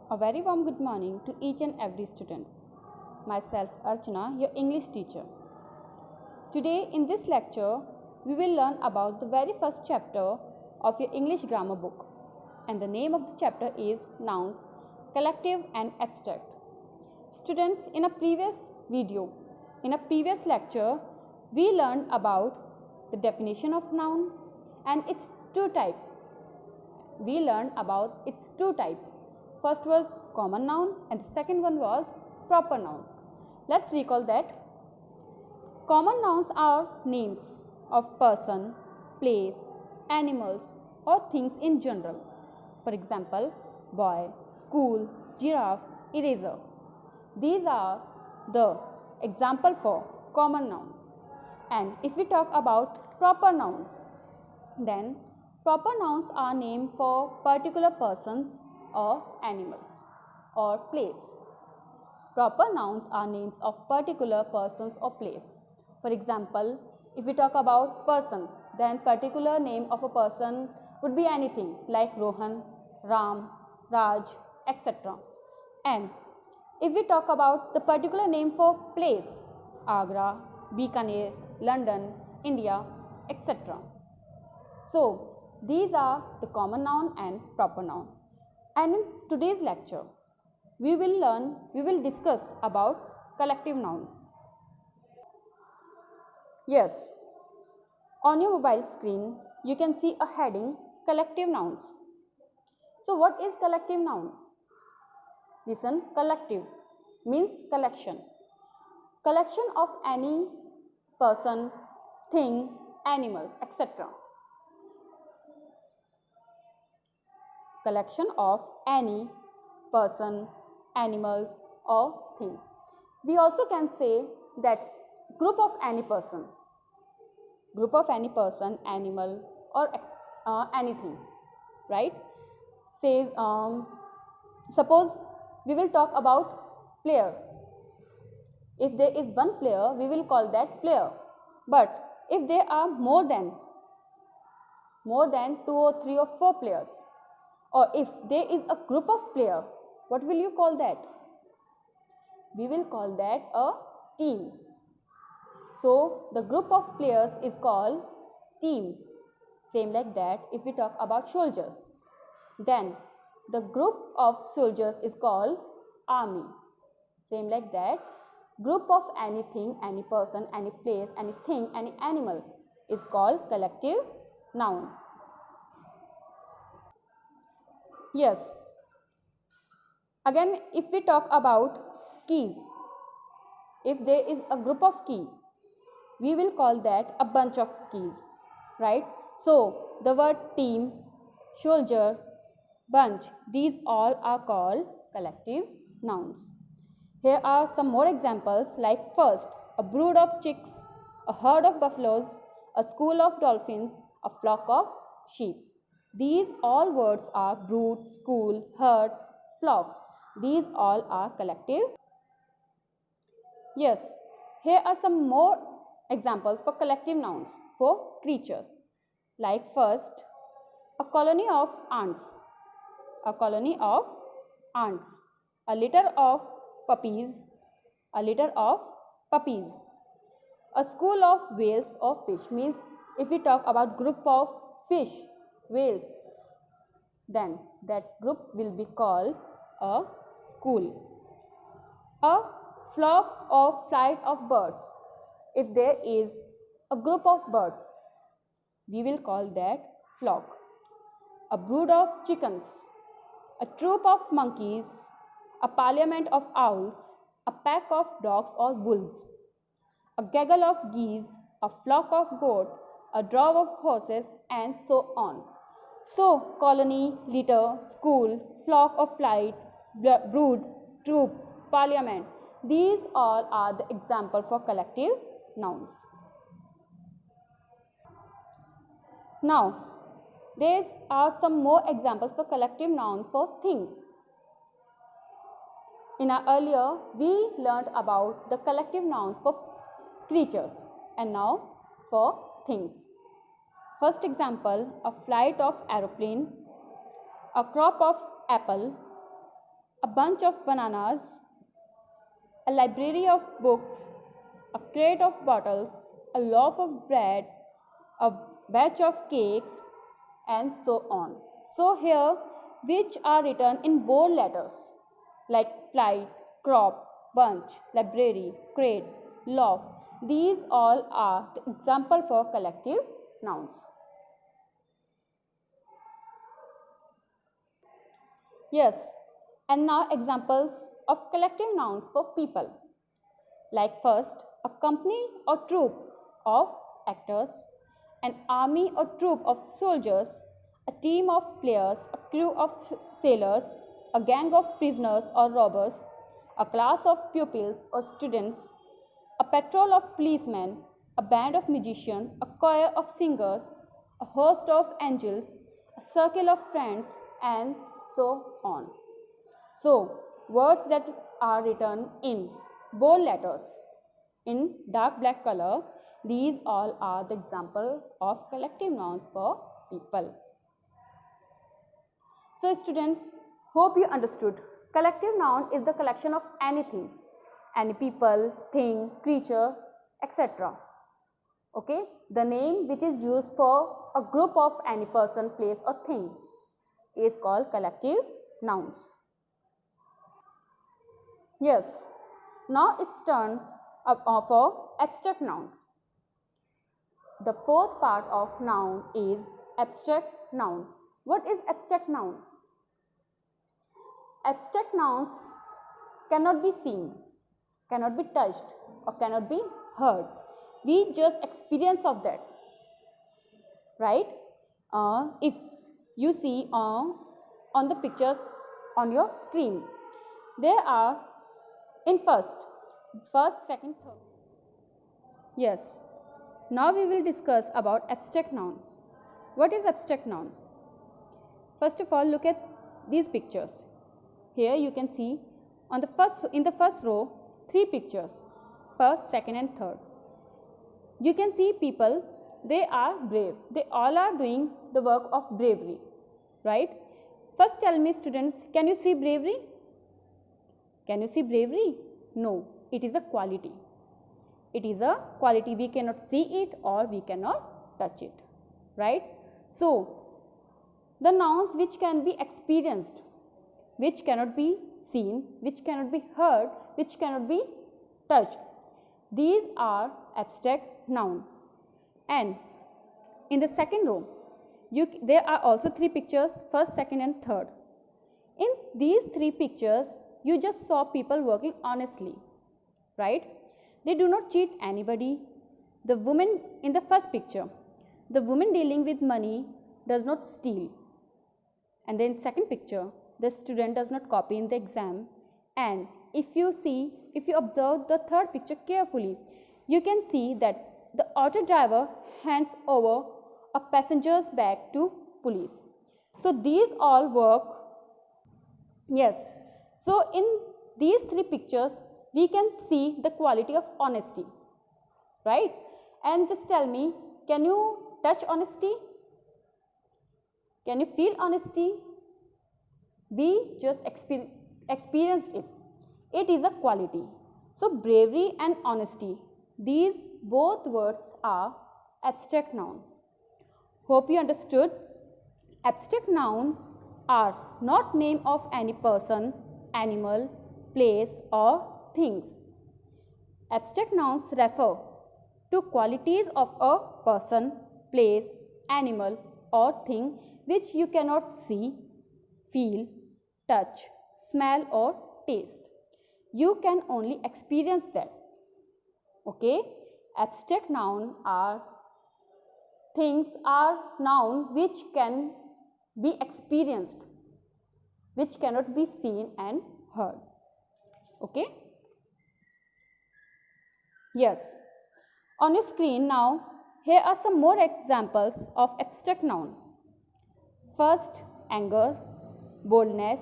A very warm good morning to each and every students. Myself Archana, your English teacher. Today in this lecture, we will learn about the very first chapter of your English grammar book. And the name of the chapter is Nouns, Collective and Abstract. Students, in a previous lecture, we learned about the definition of noun and its two types. First was common noun and the second one was proper noun. Let's recall that. Common nouns are names of person, place, animals or things in general. For example, boy, school, giraffe, eraser. These are the example for common noun. And if we talk about proper noun, then proper nouns are named for particular persons or animals or place. Proper nouns are names of particular persons or place. For example, if we talk about person, then particular name of a person would be anything like Rohan, Ram, Raj, etc. And if we talk about the particular name for place, Agra, Bikaner, London, India, etc. So, these are the common noun and proper noun. And in today's lecture, we will discuss about collective noun. Yes, on your mobile screen, you can see a heading collective nouns. So, what is collective noun? Listen, collective means collection. Collection of any person, thing, animal, etc. Collection of any person, animals or things. We also can say that group of any person, animal or anything, right? Say, suppose we will talk about players. If there is one player, we will call that player. But if there are more than 2 or 3 or 4 players, or if there is a group of players, what will you call that? We will call that a team. So, the group of players is called team. Same like that, if we talk about soldiers, then the group of soldiers is called army. Same like that, group of anything, any person, any place, anything, any animal is called collective noun. Yes. Again, if we talk about keys, if there is a group of keys, we will call that a bunch of keys, right? So, the word team, soldier, bunch, these all are called collective nouns. Here are some more examples like first, a brood of chicks, a herd of buffaloes, a school of dolphins, a flock of sheep. These all words are brood, school, herd, flock. These all are collective. Yes, here are some more examples for collective nouns for creatures. Like first, a colony of ants, a litter of puppies, a school of whales or fish. Means if we talk about group of fish, whales, then that group will be called a school. A flock or flight of birds. If there is a group of birds, we will call that flock. A brood of chickens, a troop of monkeys, a parliament of owls, a pack of dogs or wolves, a gaggle of geese, a flock of goats, a drove of horses, and so on. So, colony, litter, school, flock or flight, brood, troop, parliament, these all are the example for collective nouns. Now, there are some more examples for collective noun for things. In our earlier, we learned about the collective noun for creatures and now for things. First example, a flight of aeroplane, a crop of apple, a bunch of bananas, a library of books, a crate of bottles, a loaf of bread, a batch of cakes, and so on. So here, which are written in bold letters like flight, crop, bunch, library, crate, loaf. These all are the example for collective nouns. Yes, and now examples of collective nouns for people. Like first, a company or troop of actors, an army or troop of soldiers, a team of players, a crew of sailors, a gang of prisoners or robbers, a class of pupils or students, a patrol of policemen, a band of musicians, a choir of singers, a host of angels, a circle of friends, and so on. So, words that are written in bold letters in dark black color, these all are the example of collective nouns for people. So students, hope you understood. Collective noun is the collection of anything, any people, thing, creature, etc. Okay, the name which is used for a group of any person, place or thing is called collective nouns. Yes, now it's turn for abstract nouns. The fourth part of noun is abstract noun. What is abstract noun? Abstract nouns cannot be seen, cannot be touched, or cannot be heard. We just experience of that, right? If you see on the pictures on your screen, there are in first, second, third. Yes. Now we will discuss about abstract noun. What is abstract noun? First of all, look at these pictures. Here you can see in the first row 3 pictures, first, second and third. You can see people, they are brave. They all are doing the work of bravery, right? First tell me students, can you see bravery? Can you see bravery? No, it is a quality. It is a quality. We cannot see it or we cannot touch it, right? So, the nouns which can be experienced, which cannot be seen, which cannot be heard, which cannot be touched, these are abstract noun. And in the second row, there are also 3 pictures, first, second and third. In these 3 pictures, you just saw people working honestly, right? They do not cheat anybody. The woman in the first picture, the woman dealing with money does not steal. And then second picture, the student does not copy in the exam. And if you observe the third picture carefully, you can see that the auto driver hands over a passenger's bag to police. So these all work. Yes. So in these 3 pictures, we can see the quality of honesty, right? And just tell me, can you touch honesty? Can you feel honesty? We just experience it. It is a quality. So bravery and honesty, these both words are abstract noun. Hope you understood. Abstract noun are not name of any person, animal, place or things. Abstract nouns refer to qualities of a person, place, animal or thing which you cannot see, feel, touch, smell or taste. You can only experience that. Okay? Abstract noun are noun which can be experienced, which cannot be seen and heard. Okay? Yes. On your screen now, here are some more examples of abstract noun. First, anger, boldness,